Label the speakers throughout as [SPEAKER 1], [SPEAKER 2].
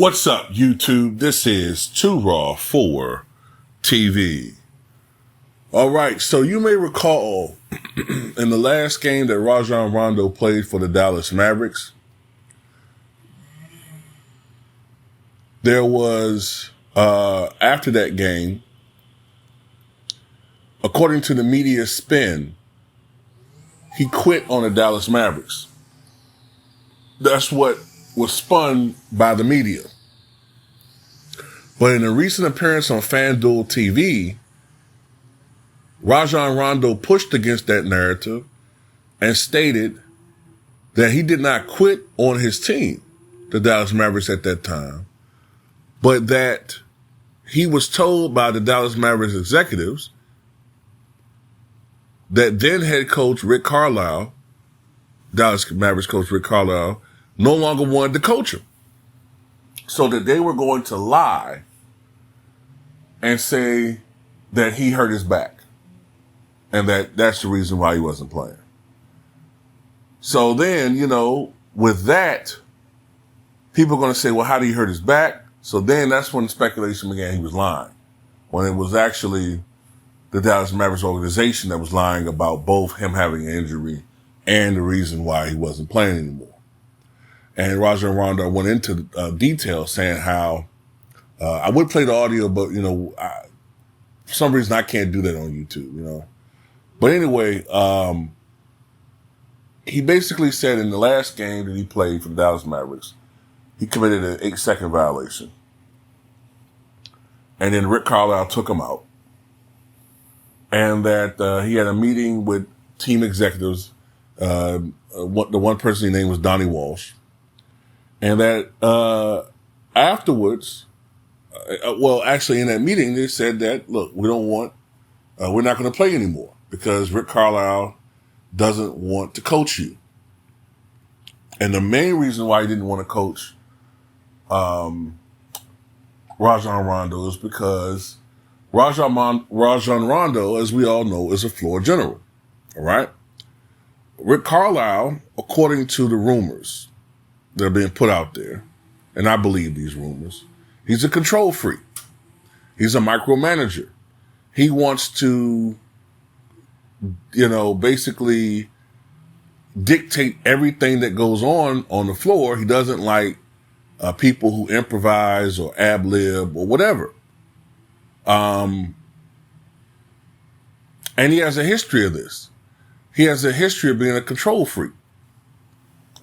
[SPEAKER 1] What's up, YouTube? This is Too Raw for TV. All right, so you may recall in the last game that Rajan Rondo played for the Dallas Mavericks, there was, after that game, according to the media spin, he quit on the Dallas Mavericks. That's what was spun by the media. But in a recent appearance on FanDuel TV, Rajan Rondo pushed against that narrative and stated that he did not quit on his team, the Dallas Mavericks at that time, but that he was told by the Dallas Mavericks executives that then head coach Rick Carlisle, Dallas Mavericks coach Rick Carlisle, no longer wanted to coach him. So that they were going to lie and say that he hurt his back and that's the reason why he wasn't playing. So then, with that, people are going to say, well, how did he hurt his back? So then that's when the speculation began he was lying, when it was actually the Dallas Mavericks organization that was lying about both him having an injury and the reason why he wasn't playing anymore. And Rajan Rondo went into detail saying how I would play the audio, but, for some reason I can't do that on YouTube, But anyway, he basically said in the last game that he played for the Dallas Mavericks, he committed an 8-second violation. And then Rick Carlisle took him out. And that he had a meeting with team executives. The one person he named was Donnie Walsh. And that afterwards, actually in that meeting, they said that, look, we're not going to play anymore because Rick Carlisle doesn't want to coach you. And the main reason why he didn't want to coach Rajan Rondo is because Rajan Rondo, as we all know, is a floor general. All right. Rick Carlisle, according to the rumors that are being put out there, and I believe these rumors, he's a control freak. He's a micromanager. He wants to, basically dictate everything that goes on the floor. He doesn't like people who improvise or ad-lib or whatever. And he has a history of this. He has a history of being a control freak.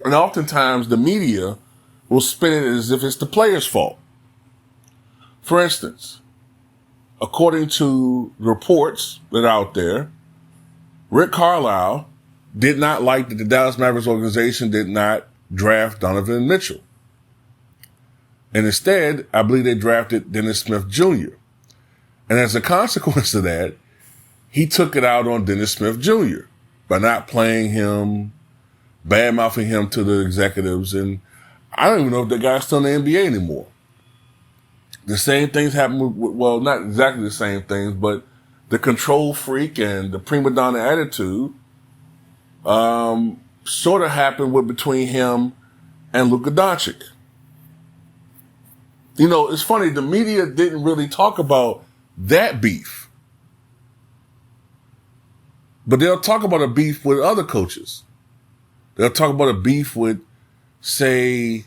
[SPEAKER 1] And oftentimes the media will spin it as if it's the player's fault. For instance, according to reports that are out there, Rick Carlisle did not like that the Dallas Mavericks organization did not draft Donovan Mitchell. And instead, I believe they drafted Dennis Smith Jr. And as a consequence of that, he took it out on Dennis Smith Jr. by not playing him, bad-mouthing him to the executives. And I don't even know if that guy's still in the NBA anymore. The same things happen with, well, not exactly the same things, but the control freak and the prima donna attitude sort of happened between him and Luka Doncic. It's funny, the media didn't really talk about that beef. But they'll talk about a beef with other coaches. They'll talk about a beef with, say,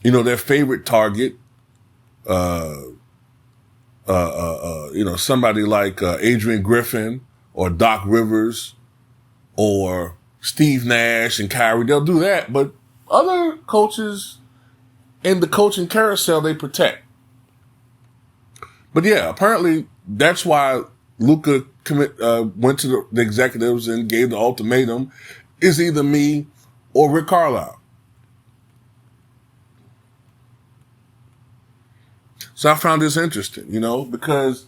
[SPEAKER 1] their favorite target, somebody like Adrian Griffin or Doc Rivers or Steve Nash and Kyrie. They'll do that. But other coaches in the coaching carousel, they protect. But yeah, apparently that's why Luka went to the executives and gave the ultimatum: is either me or Rick Carlisle. So I found this interesting, because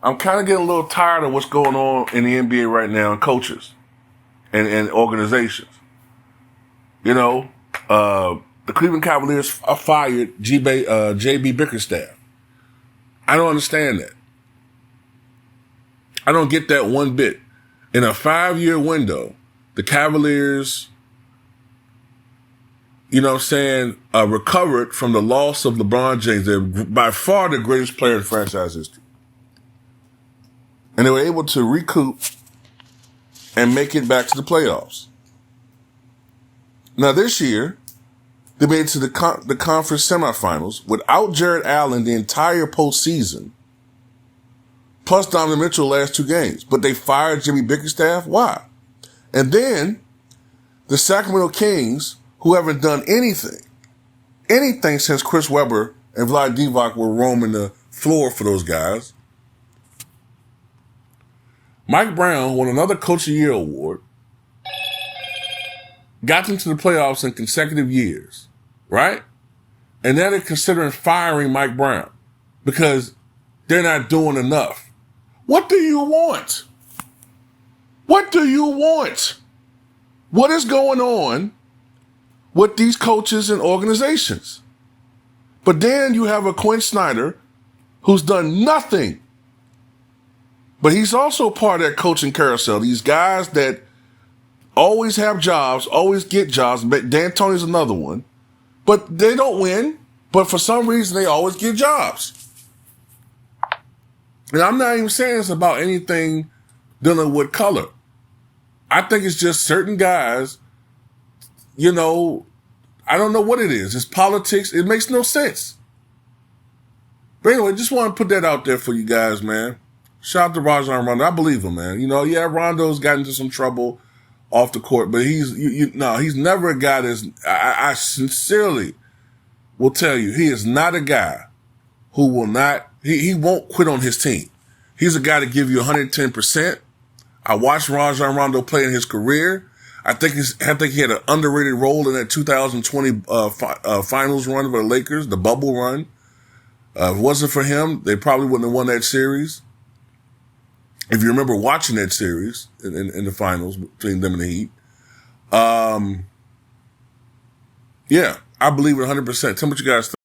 [SPEAKER 1] I'm kind of getting a little tired of what's going on in the NBA right now and coaches and organizations. The Cleveland Cavaliers fired J.B. Bickerstaff. I don't understand that. I don't get that one bit. In a 5-year window, the Cavaliers recovered from the loss of LeBron James. They're by far the greatest player in franchise history. And they were able to recoup and make it back to the playoffs. Now this year, they made it to the conference semifinals without Jared Allen the entire postseason, plus Donovan Mitchell last 2 games. But they fired Jimmy Bickerstaff. Why? And then the Sacramento Kings, who haven't done anything since Chris Webber and Vlad Divac were roaming the floor for those guys. Mike Brown won another Coach of the Year award, got them to the playoffs in consecutive years, right? And now they're considering firing Mike Brown because they're not doing enough. What do you want? What do you want? What is going on with these coaches and organizations? But then you have a Quinn Snyder who's done nothing. But he's also part of that coaching carousel. These guys that always have jobs, always get jobs. D'Antoni's another one. But they don't win. But for some reason, they always get jobs. And I'm not even saying it's about anything dealing with color. I think it's just certain guys, I don't know what it is. It's politics. It makes no sense. But anyway, just want to put that out there for you guys, man. Shout out to Rajan Rondo. I believe him, man. Rondo's gotten into some trouble off the court, but he's never a guy I sincerely will tell you, he is not a guy who will not, he won't quit on his team. He's a guy to give you 110%. I watched Rajan Rondo play in his career. I think he had an underrated role in that 2020 finals run for the Lakers, the bubble run. If it wasn't for him, they probably wouldn't have won that series. If you remember watching that series in the finals between them and the Heat. I believe it 100%. Tell me what you guys think.